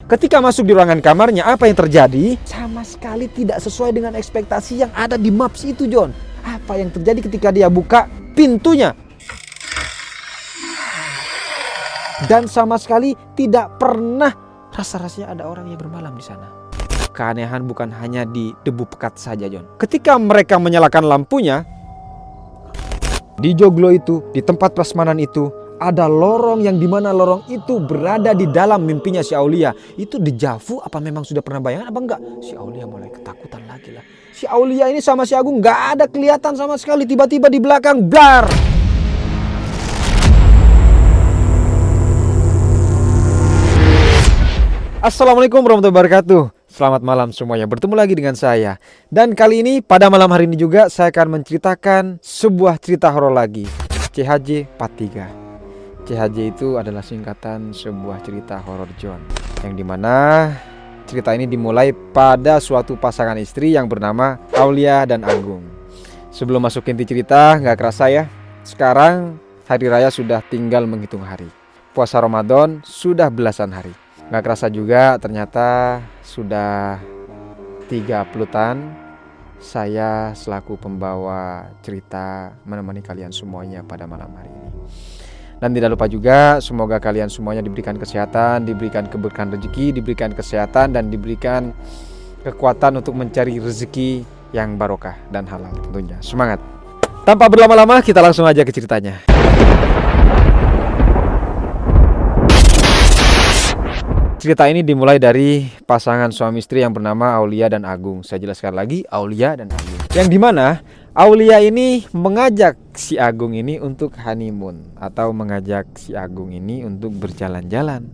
Ketika masuk di ruangan kamarnya, apa yang terjadi? Sama sekali tidak sesuai dengan ekspektasi yang ada di maps itu, John. Apa yang terjadi ketika dia buka pintunya? Dan sama sekali tidak pernah rasa-rasanya ada orang yang bermalam di sana. Keanehan bukan hanya di debu pekat saja, John. Ketika mereka menyalakan lampunya, di joglo itu, di tempat prasmanan itu, ada lorong yang dimana lorong itu berada di dalam mimpinya si Aulia. Itu dejavu apa memang sudah pernah bayangan apa enggak? Si Aulia mulai ketakutan lagi lah. Si Aulia ini sama si Agung gak ada kelihatan sama sekali. Tiba-tiba di belakang, blar! Assalamualaikum warahmatullahi wabarakatuh. Selamat malam semuanya, bertemu lagi dengan saya. Dan kali ini, pada malam hari ini juga saya akan menceritakan sebuah cerita horor lagi, CHJ Part 3. CHJ itu adalah singkatan sebuah cerita horor John, yang dimana cerita ini dimulai pada suatu pasangan istri yang bernama Aulia dan Agung. Sebelum masuk inti cerita, gak kerasa ya, sekarang hari raya sudah tinggal menghitung hari. Puasa Ramadan sudah belasan hari. Gak kerasa juga ternyata sudah 30-an saya selaku pembawa cerita menemani kalian semuanya pada malam hari ini. Dan tidak lupa juga semoga kalian semuanya diberikan kesehatan, diberikan keberkahan rezeki, diberikan kesehatan dan diberikan kekuatan untuk mencari rezeki yang barokah dan halal tentunya. Semangat. Tanpa berlama-lama kita langsung aja ke ceritanya. Cerita ini dimulai dari pasangan suami istri yang bernama Aulia dan Agung. Saya jelaskan lagi, Aulia dan Agung. Yang dimana Aulia ini mengajak si Agung ini untuk honeymoon, atau mengajak si Agung ini untuk berjalan-jalan,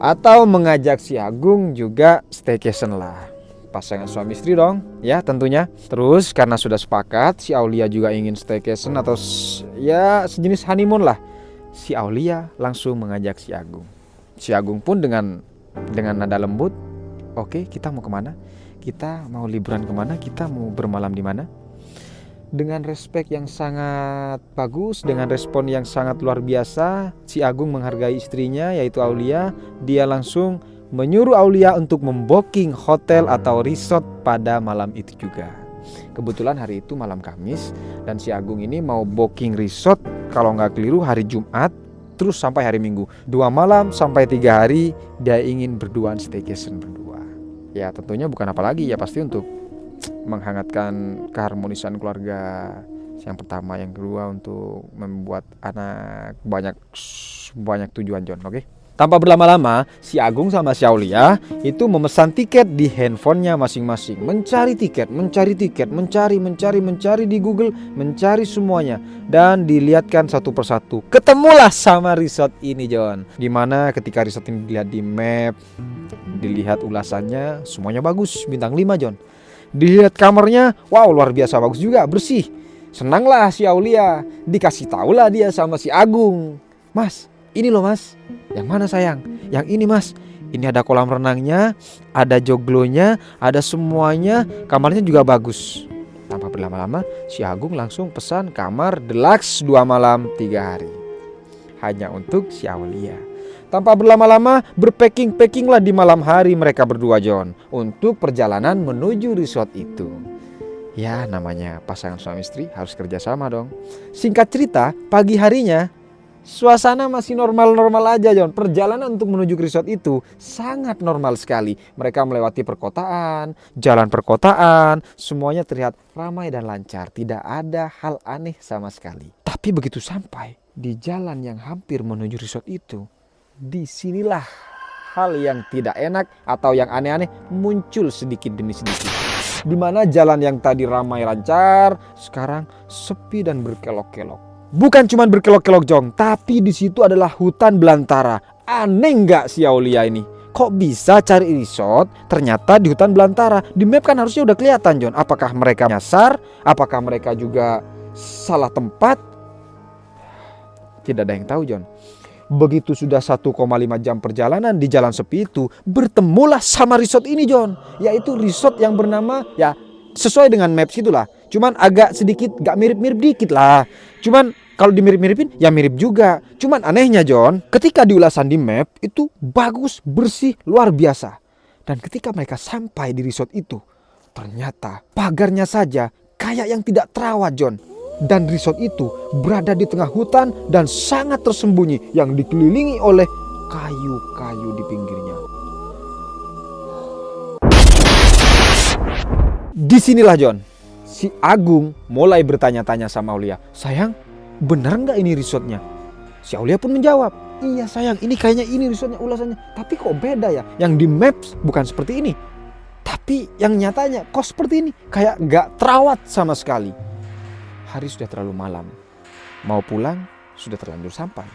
atau mengajak si Agung juga staycation lah. Pasangan suami istri dong, ya tentunya. Terus karena sudah sepakat, si Aulia juga ingin staycation atau ya sejenis honeymoon lah. Si Aulia langsung mengajak si Agung. Si Agung pun dengan nada lembut, oke, kita mau kemana? Kita mau liburan kemana? Kita mau bermalam di mana? Dengan respek yang sangat bagus, dengan respon yang sangat luar biasa, si Agung menghargai istrinya yaitu Aulia. Dia langsung menyuruh Aulia untuk membooking hotel atau resort pada malam itu juga. Kebetulan hari itu malam Kamis dan si Agung ini mau booking resort kalau nggak keliru hari Jumat terus sampai hari Minggu. 2 malam sampai 3 hari dia ingin berduaan staycation berdua. Ya tentunya bukan apa lagi ya, pasti untuk menghangatkan keharmonisan keluarga. Yang pertama, yang kedua untuk membuat anak banyak tujuan John, oke? Tanpa berlama-lama, si Agung sama si Aulia itu memesan tiket di handphonenya masing-masing. Mencari tiket, mencari di Google, mencari semuanya. Dan dilihatkan satu persatu. Ketemulah sama resort ini John. Dimana ketika resort ini dilihat di map, dilihat ulasannya, semuanya bagus, bintang 5 John. Dilihat kamarnya, wow luar biasa bagus juga, bersih. Senanglah si Aulia, dikasih tahulah dia sama si Agung. Mas, ini loh mas. Yang mana sayang? Yang ini mas. Ini ada kolam renangnya, ada joglonya, ada semuanya, kamarnya juga bagus. Tanpa berlama-lama, si Agung langsung pesan kamar deluxe 2 malam 3 hari. Hanya untuk si Aulia. Tanpa berlama-lama, berpacking-packinglah di malam hari mereka berdua John untuk perjalanan menuju resort itu. Ya namanya pasangan suami istri harus kerjasama dong. Singkat cerita, pagi harinya suasana masih normal-normal aja John. Perjalanan untuk menuju ke resort itu sangat normal sekali. Mereka melewati perkotaan, jalan perkotaan, semuanya terlihat ramai dan lancar. Tidak ada hal aneh sama sekali. Tapi begitu sampai di jalan yang hampir menuju resort itu, disinilah hal yang tidak enak atau yang aneh-aneh muncul sedikit demi sedikit. Dimana jalan yang tadi ramai lancar sekarang sepi dan berkelok-kelok. Bukan cuma berkelok-kelok Jong, tapi di situ adalah hutan belantara. Aneh nggak si Aulia ini? Kok bisa cari resort ternyata di hutan belantara? Di map kan harusnya udah kelihatan John. Apakah mereka nyasar? Apakah mereka juga salah tempat? Tidak ada yang tahu John. Begitu sudah 1,5 jam perjalanan di jalan sepi itu, bertemulah sama resort ini John. Yaitu resort yang bernama, ya sesuai dengan maps itulah. Cuman agak sedikit gak mirip-mirip dikit lah. Cuman Kalau dimirip-miripin, ya mirip juga. Cuman anehnya John, ketika diulasan di map itu bagus, bersih, luar biasa. Dan ketika mereka sampai di resort itu, ternyata pagarnya saja kayak yang tidak terawat John. Dan resort itu berada di tengah hutan dan sangat tersembunyi yang dikelilingi oleh kayu-kayu di pinggirnya. Disinilah John, si Agung mulai bertanya-tanya sama Aulia, sayang, benar nggak ini resortnya? Si Aulia pun menjawab, iya sayang, ini kayaknya ini resortnya ulasannya. Tapi kok beda ya? Yang di maps bukan seperti ini. Tapi yang nyatanya kok seperti ini. Kayak nggak terawat sama sekali. Hari sudah terlalu malam. Mau pulang sudah terlanjur sampai.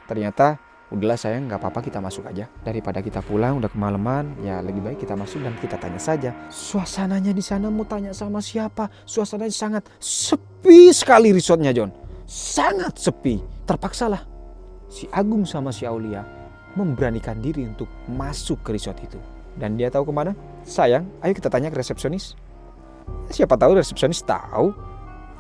Ternyata udahlah sayang, nggak apa-apa kita masuk aja. Daripada kita pulang udah kemalaman, ya lebih baik kita masuk dan kita tanya saja. Suasananya di sana mau tanya sama siapa? Suasananya sangat sepi sekali resortnya John. Sangat sepi. Terpaksalah si Agung sama si Aulia memberanikan diri untuk masuk ke resort itu. Dan dia tahu kemana? Sayang, ayo kita tanya ke resepsionis. Siapa tahu resepsionis tahu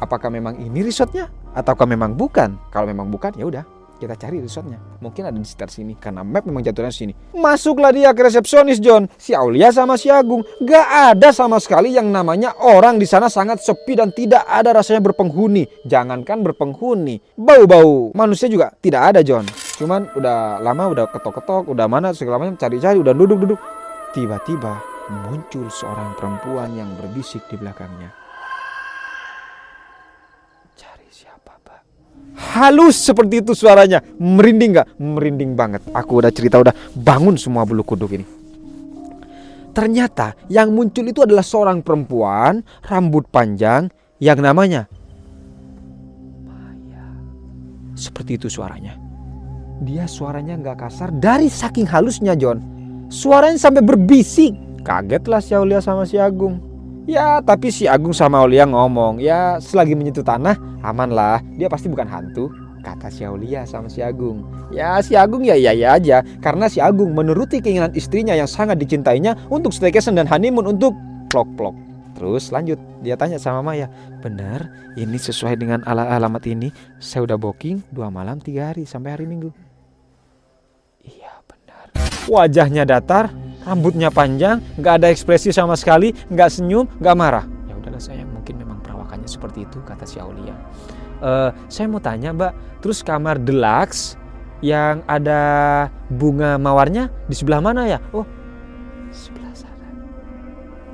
apakah memang ini resortnya ataukah memang bukan. Kalau memang bukan, ya udah kita cari resortnya. Mungkin ada di sekitar sini karena map memang jatuhnya sini. Masuklah dia ke resepsionis John. Si Aulia sama si Agung. Gak ada sama sekali yang namanya orang di sana, sangat sepi dan tidak ada rasanya berpenghuni. Jangankan berpenghuni, bau-bau manusia juga tidak ada John. Cuman udah lama udah ketok-ketok, udah mana segala macam, cari-cari, udah duduk-duduk. Tiba-tiba muncul seorang perempuan yang berbisik di belakangnya. Cari siapa, Pak? Halus seperti itu suaranya. Merinding gak? Merinding banget. Aku udah cerita, udah bangun semua bulu kuduk ini. Ternyata yang muncul itu adalah seorang perempuan, rambut panjang, yang namanya Maya. Seperti itu suaranya. Dia suaranya gak kasar, dari saking halusnya John. Suaranya sampai berbisik. Kagetlah si Aulia sama si Agung. Ya tapi si Agung sama Aulia ngomong, ya selagi menyentuh tanah aman lah, dia pasti bukan hantu, kata si Aulia sama si Agung. Ya si Agung ya iya aja, karena si Agung menuruti keinginan istrinya yang sangat dicintainya untuk staycation dan honeymoon untuk plok-plok. Terus lanjut, dia tanya sama Maya, benar ini sesuai dengan alamat ini? Saya udah booking 2 malam 3 hari sampai hari Minggu. Iya benar. Wajahnya datar, rambutnya panjang, gak ada ekspresi sama sekali, gak senyum, gak marah. Ya udahlah sayang, mungkin memang perawakannya seperti itu, kata si Aulia. Saya mau tanya Mbak, terus kamar deluxe yang ada bunga mawarnya di sebelah mana ya? Oh, sebelah sana.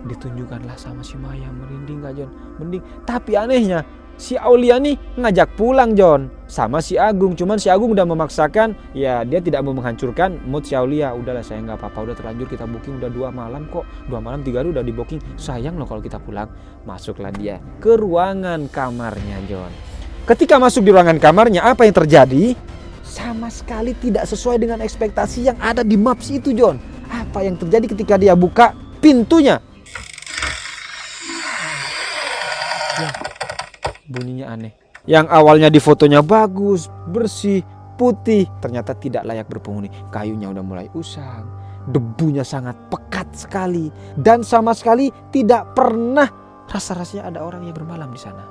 Ditunjukkanlah sama si Maya. Merinding gak John? Mending. Tapi anehnya si Aulia nih ngajak pulang John sama si Agung. Cuman si Agung udah memaksakan, ya dia tidak mau menghancurkan mood si Aulia. Udahlah sayang, gak apa-apa, udah terlanjur kita booking, udah 2 malam kok, 2 malam 3 hari udah di booking. Sayang loh kalau kita pulang. Masuklah dia ke ruangan kamarnya John. Ketika masuk di ruangan kamarnya, apa yang terjadi? Sama sekali tidak sesuai dengan ekspektasi yang ada di maps itu John. Apa yang terjadi ketika dia buka pintunya? Ya, bunyinya aneh. Yang awalnya di fotonya bagus, bersih, putih, ternyata tidak layak berpenghuni. Kayunya udah mulai usang, debunya sangat pekat sekali, dan sama sekali tidak pernah rasa-rasanya ada orang yang bermalam di sana.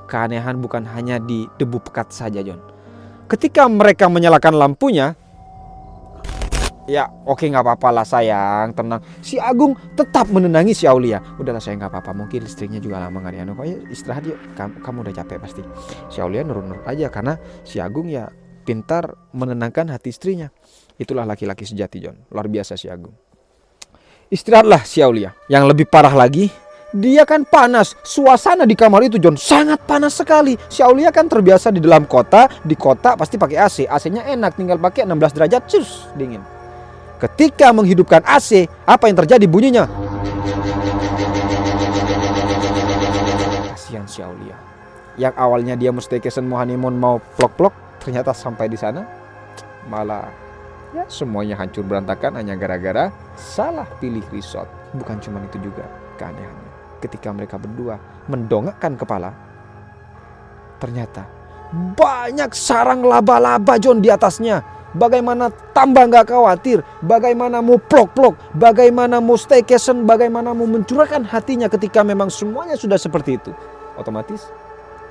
Keanehan bukan hanya di debu pekat saja John. Ketika mereka menyalakan lampunya, ya oke gak apa-apa lah sayang, tenang. Si Agung tetap menenangi si Aulia. Udahlah sayang, gak apa-apa, mungkin listriknya juga lama gak dianu. Kok ya istirahat yuk, kamu udah capek pasti. Si Aulia nurut-nurut aja karena si Agung ya pintar menenangkan hati istrinya. Itulah laki-laki sejati John, luar biasa si Agung. Istirahatlah si Aulia. Yang lebih parah lagi, dia kan panas. Suasana di kamar itu John sangat panas sekali. Si Aulia kan terbiasa di dalam kota. Di kota pasti pakai AC. AC-nya enak, tinggal pakai 16 derajat, cus, dingin. Ketika menghidupkan AC, apa yang terjadi bunyinya? Kasihan si Aulia. Yang awalnya dia mau staycation, mau honeymoon, mau plok-plok, ternyata sampai di sana malah ya semuanya hancur berantakan hanya gara-gara salah pilih resort. Bukan cuma itu juga keanehannya. Ketika mereka berdua mendongakkan kepala, ternyata banyak sarang laba-laba John di atasnya. Bagaimana tambah gak khawatir, bagaimana mau plok-plok, bagaimana mau staycation, bagaimana mau mencurahkan hatinya ketika memang semuanya sudah seperti itu. Otomatis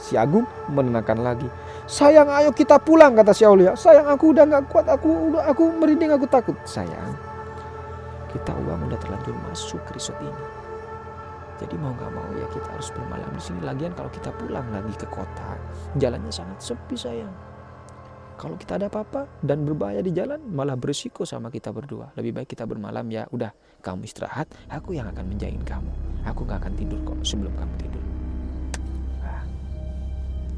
Si Agung menenangkan lagi. Sayang, ayo kita pulang, kata si Aulia. Sayang, aku udah gak kuat, aku merinding, aku takut. Sayang, kita uang udah terlanjur masuk ke resort ini. Jadi mau gak mau ya kita harus bermalam di sini. Lagian kalau kita pulang lagi ke kota, jalannya sangat sepi sayang. Kalau kita ada apa-apa dan berbahaya di jalan, malah berisiko sama kita berdua. Lebih baik kita bermalam ya. Udah, kamu istirahat, aku yang akan menjagain kamu. Aku gak akan tidur kok sebelum kamu tidur. Nah,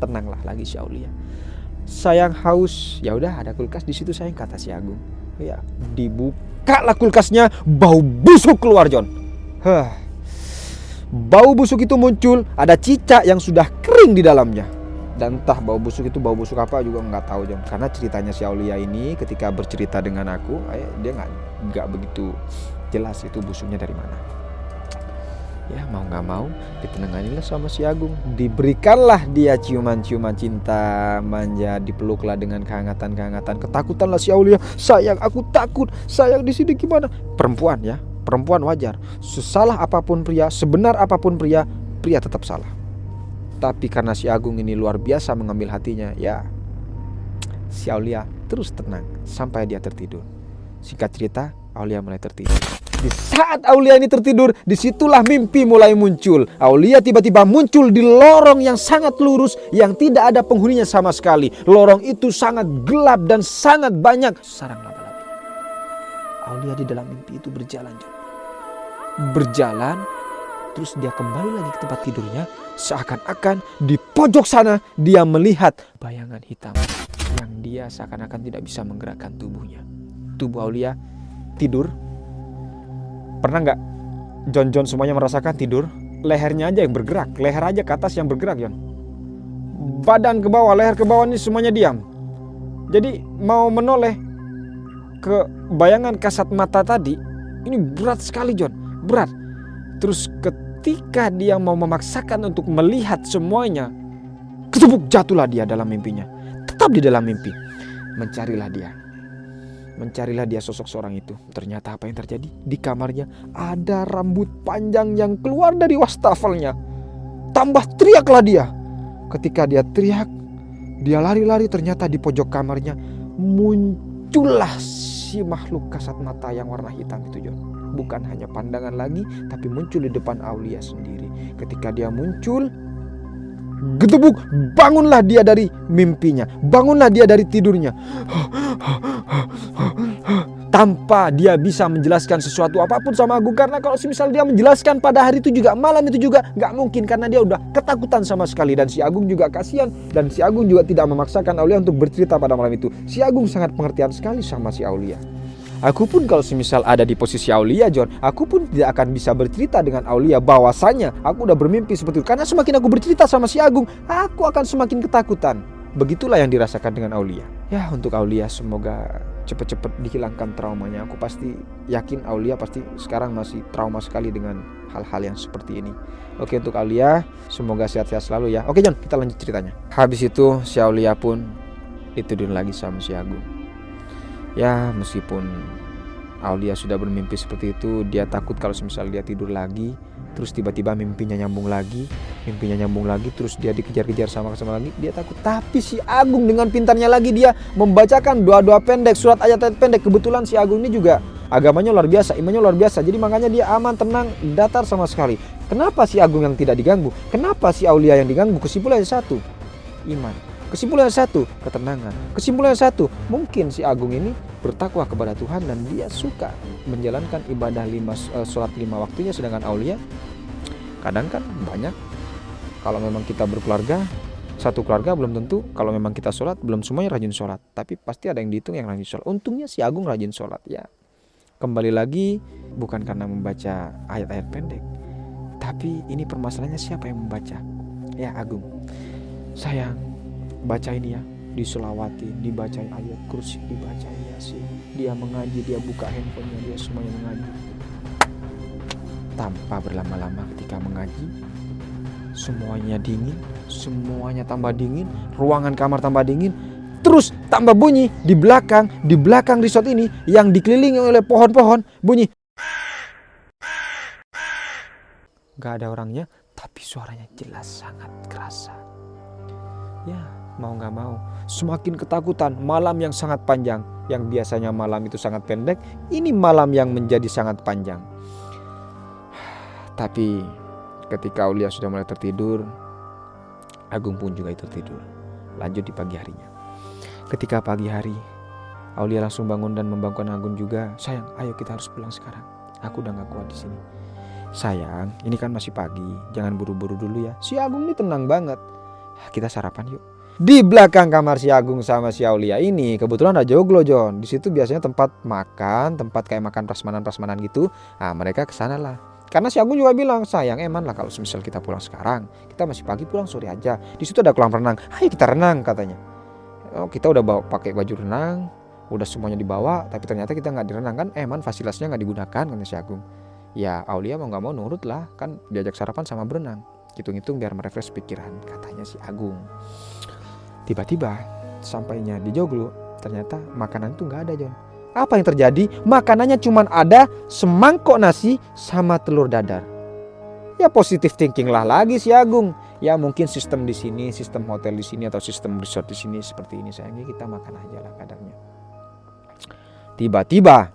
tenanglah lagi si Aulia. Sayang haus, ya udah ada kulkas di situ sayang, kata si Agung. Ya, dibukalah kulkasnya, bau busuk keluar John. Bau busuk itu muncul, ada cicak yang sudah kering di dalamnya. Dan entah bau busuk itu bau busuk apa juga nggak tahu John. Karena ceritanya si Aulia ini ketika bercerita dengan aku, dia nggak begitu jelas itu busuknya dari mana. Ya mau nggak mau ditenanganilah sama si Agung. Diberikanlah dia ciuman-ciuman cinta, manja, dipeluklah dengan kehangatan-kehangatan. Ketakutanlah si Aulia. Sayang, aku takut. Sayang, di sini gimana? Perempuan ya, perempuan wajar. Sesalah apapun pria, sebenar apapun pria, pria tetap salah. Tapi karena si Agung ini luar biasa mengambil hatinya, ya si Aulia terus tenang sampai dia tertidur. Singkat cerita, Aulia mulai tertidur. Di saat Aulia ini tertidur, disitulah mimpi mulai muncul. Aulia tiba-tiba muncul di lorong yang sangat lurus, yang tidak ada penghuninya sama sekali. Lorong itu sangat gelap dan sangat banyak sarang laba-laba. Aulia di dalam mimpi itu berjalan. Terus dia kembali lagi ke tempat tidurnya. Seakan-akan di pojok sana dia melihat bayangan hitam yang dia seakan-akan tidak bisa menggerakkan tubuhnya. Tubuh Aulia tidur. Pernah nggak John semuanya merasakan tidur? Lehernya aja yang bergerak, leher aja ke atas yang bergerak John. Badan ke bawah, leher ke bawah ini semuanya diam. Jadi mau menoleh ke bayangan kasat mata tadi, ini berat sekali John, berat. Terus ketika dia mau memaksakan untuk melihat semuanya, ketepuk jatuhlah dia dalam mimpinya. Tetap di dalam mimpi. Mencarilah dia sosok seorang itu. Ternyata apa yang terjadi? Di kamarnya ada rambut panjang yang keluar dari wastafelnya. Tambah teriaklah dia. Ketika dia teriak, dia lari-lari, ternyata di pojok kamarnya muncullah si makhluk kasat mata yang warna hitam itu John. Bukan hanya pandangan lagi, tapi muncul di depan Aulia sendiri. Ketika dia muncul, gedebuk, bangunlah dia dari mimpinya, bangunlah dia dari tidurnya. Tanpa dia bisa menjelaskan sesuatu apapun sama Agung. Karena kalau misal dia menjelaskan pada hari itu juga, malam itu juga, gak mungkin. Karena dia udah ketakutan sama sekali. Dan si Agung juga kasihan. Dan si Agung juga tidak memaksakan Aulia untuk bercerita pada malam itu. Si Agung sangat pengertian sekali sama si Aulia. Aku pun kalau semisal ada di posisi Aulia John, aku pun tidak akan bisa bercerita dengan Aulia bahwasanya aku udah bermimpi seperti itu. Karena semakin aku bercerita sama si Agung, aku akan semakin ketakutan. Begitulah yang dirasakan dengan Aulia. Ya untuk Aulia semoga cepat-cepat dihilangkan traumanya. Aku pasti yakin Aulia pasti sekarang masih trauma sekali dengan hal-hal yang seperti ini. Oke untuk Aulia semoga sehat-sehat selalu ya. Oke John, kita lanjut ceritanya. Habis itu si Aulia pun ditidur lagi sama si Agung. Ya meskipun Aulia sudah bermimpi seperti itu, dia takut kalau misal dia tidur lagi, terus tiba-tiba mimpinya nyambung lagi, terus dia dikejar-kejar sama lagi, dia takut. Tapi si Agung dengan pintarnya lagi dia membacakan doa-doa pendek, surat ayat-ayat pendek. Kebetulan si Agung ini juga agamanya luar biasa, imannya luar biasa. Jadi makanya dia aman, tenang, datar sama sekali. Kenapa si Agung yang tidak diganggu? Kenapa si Aulia yang diganggu? Kesimpulannya satu, iman. Kesimpulan satu, ketenangan. Kesimpulan satu, mungkin si Agung ini bertakwa kepada Tuhan dan dia suka menjalankan ibadah sholat 5 waktunya. Sedangkan Aulia kadang kan banyak, kalau memang kita berkeluarga, satu keluarga belum tentu kalau memang kita sholat belum semuanya rajin sholat, tapi pasti ada yang dihitung yang rajin sholat. Untungnya si Agung rajin sholat ya. Kembali lagi bukan karena membaca ayat-ayat pendek, tapi ini permasalahannya siapa yang membaca. Ya Agung, sayang, baca ini ya, diselawati, dibacain ayat kursi, dibacain yasin. Dia mengaji, dia buka handphonenya, dia semuanya mengaji. Tanpa berlama-lama ketika mengaji, semuanya dingin, semuanya tambah dingin, ruangan kamar tambah dingin, terus tambah bunyi di belakang resort ini yang dikelilingi oleh pohon-pohon, bunyi. Gak ada orangnya, tapi suaranya jelas sangat kerasa. Ya mau gak mau semakin ketakutan. Malam yang sangat panjang, yang biasanya malam itu sangat pendek, ini malam yang menjadi sangat panjang. Tapi ketika Aulia sudah mulai tertidur, Agung pun juga itu tidur. Lanjut di pagi harinya. Ketika pagi hari, Aulia langsung bangun dan membangunkan Agung juga. Sayang, ayo kita harus pulang sekarang. Aku udah gak kuat di sini. Sayang, ini kan masih pagi, jangan buru-buru dulu ya. Si Agung ini tenang banget. Kita sarapan yuk. Di belakang kamar si Agung sama si Aulia ini kebetulan ada joglo, John. Di situ biasanya tempat makan, tempat kayak makan prasmanan gitu. Nah, mereka kesana lah. Karena si Agung juga bilang, sayang eman lah kalau misal kita pulang sekarang, kita masih pagi, pulang sore aja. Di situ ada kolam renang, ayo kita renang katanya. Oh, kita udah bawa pakai baju renang, udah semuanya dibawa, tapi ternyata kita nggak direnang kan, eman fasilitasnya nggak digunakan kata si Agung. Ya Aulia mau nggak mau nurut lah, kan diajak sarapan sama berenang, hitung-hitung biar merefresh pikiran katanya si Agung. Tiba-tiba sampainya di joglo, ternyata makanan itu nggak ada, John. Apa yang terjadi? Makanannya cuma ada semangkok nasi sama telur dadar. Ya positive thinking lah lagi si Agung. Ya mungkin sistem di sini, sistem hotel di sini atau sistem resort di sini seperti ini, sayangnya kita makan aja lah kadarnya. Tiba-tiba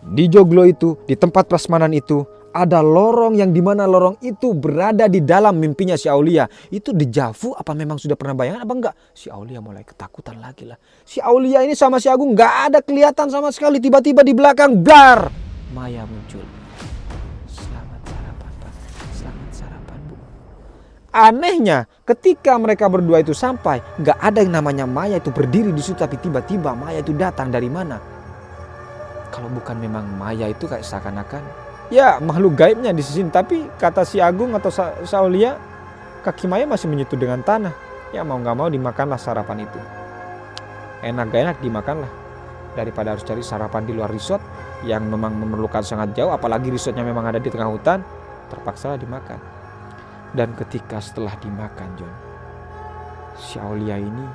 di joglo itu, di tempat prasmanan itu, ada lorong yang dimana lorong itu berada di dalam mimpinya si Aulia. Itu dejavu apa memang sudah pernah bayangan apa enggak? Si Aulia mulai ketakutan lagi lah. Si Aulia ini sama si Agung gak ada kelihatan sama sekali. Tiba-tiba di belakang blar, Maya muncul. Selamat sarapan Pak, selamat sarapan Bu. Anehnya ketika mereka berdua itu sampai, gak ada yang namanya Maya itu berdiri di situ. Tapi tiba-tiba Maya itu datang dari mana? Kalau bukan memang Maya itu kayak seakan-akan ya makhluk gaibnya di sini. Tapi kata si Agung atau Aulia, kaki Maya masih menyentuh dengan tanah. Ya mau gak mau dimakanlah sarapan itu. Enak gak enak dimakanlah. Daripada harus cari sarapan di luar resort yang memang memerlukan sangat jauh, apalagi resortnya memang ada di tengah hutan, terpaksa dimakan. Dan ketika setelah dimakan, John, si Aulia ini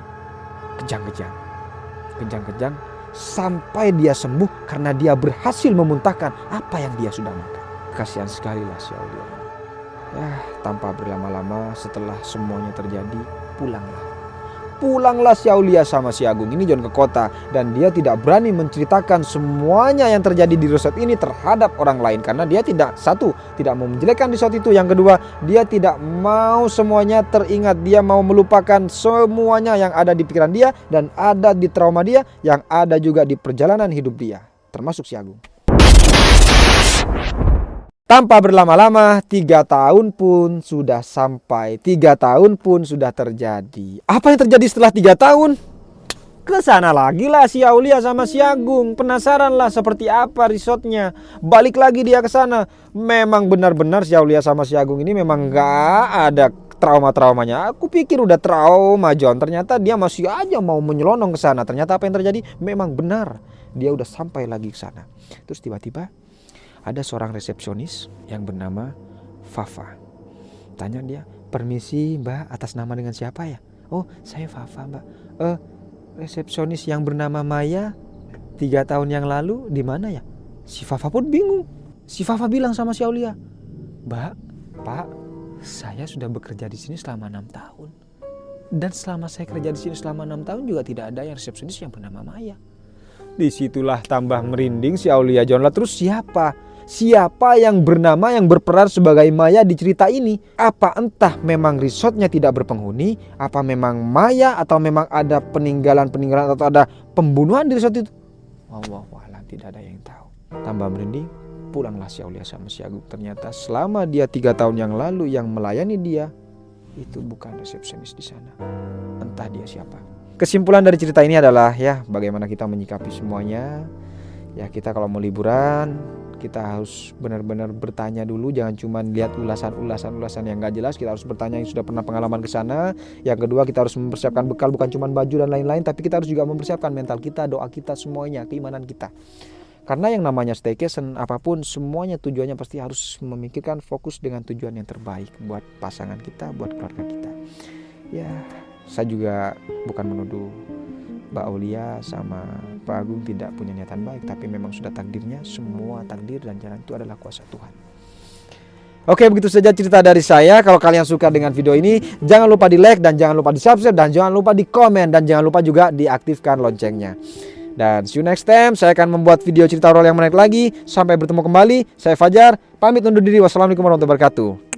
kejang-kejang sampai dia sembuh karena dia berhasil memuntahkan apa yang dia sudah makan. Kasihan sekali lah si Aulia. Ya, tanpa berlama-lama setelah semuanya terjadi, pulanglah si Aulia sama si Agung ini, John, ke kota. Dan dia tidak berani menceritakan semuanya yang terjadi di resort ini terhadap orang lain. Karena dia tidak mau menjelekkan resort itu. Yang kedua, dia tidak mau semuanya teringat. Dia mau melupakan semuanya yang ada di pikiran dia dan ada di trauma dia, yang ada juga di perjalanan hidup dia, termasuk si Agung. Tanpa berlama-lama, 3 tahun pun sudah sampai. 3 tahun pun sudah terjadi. Apa yang terjadi setelah 3 tahun? Kesana lagi lah si Aulia sama si Agung. Penasaran lah seperti apa resortnya. Balik lagi dia ke sana. Memang benar-benar si Aulia sama si Agung ini memang gak ada trauma-traumanya. Aku pikir udah trauma, John. Ternyata dia masih aja mau menyelonong ke sana. Ternyata apa yang terjadi? Memang benar. Dia udah sampai lagi ke sana. Terus tiba-tiba ada seorang resepsionis yang bernama Fafa. Tanya dia, permisi Mbak, atas nama dengan siapa ya? Oh, saya Fafa Mbak. Resepsionis yang bernama Maya 3 tahun yang lalu di mana ya? Si Fafa pun bingung. Si Fafa bilang sama si Aulia, Mbak, Pak, saya sudah bekerja di sini selama 6 tahun. Dan selama saya kerja di sini selama 6 tahun juga tidak ada yang resepsionis yang bernama Maya. Disitulah tambah merinding si Aulia, John. Lah terus Siapa yang bernama, yang berperan sebagai Maya di cerita ini? Apa entah memang resortnya tidak berpenghuni? Apa memang Maya? Atau memang ada peninggalan atau ada pembunuhan di resort itu? Wallahualam, tidak ada yang tahu. Tambah merinding, pulanglah si Aulia sama si Agung. Ternyata selama dia 3 tahun yang lalu yang melayani dia, itu bukan resepsionis di sana. Entah dia siapa. Kesimpulan dari cerita ini adalah ya bagaimana kita menyikapi semuanya. Ya kita kalau mau liburan, kita harus benar-benar bertanya dulu, jangan cuma lihat ulasan yang gak jelas. Kita harus bertanya yang sudah pernah pengalaman ke sana. Yang kedua, kita harus mempersiapkan bekal, bukan cuma baju dan lain-lain, tapi kita harus juga mempersiapkan mental kita, doa kita, semuanya, keimanan kita. Karena yang namanya staycation apapun, semuanya tujuannya pasti harus memikirkan fokus dengan tujuan yang terbaik buat pasangan kita, buat keluarga kita. Ya, saya juga bukan menuduh Mbak Aulia sama Pak Agung tidak punya niatan baik, tapi memang sudah takdirnya. Semua takdir dan jalan itu adalah kuasa Tuhan. Oke, begitu saja cerita dari saya. Kalau kalian suka dengan video ini, jangan lupa di like dan jangan lupa di subscribe dan jangan lupa di komen dan jangan lupa juga diaktifkan loncengnya. Dan see you next time. Saya akan membuat video cerita horor yang menarik lagi. Sampai bertemu kembali. Saya Fajar, pamit undur diri. Wassalamualaikum warahmatullahi wabarakatuh.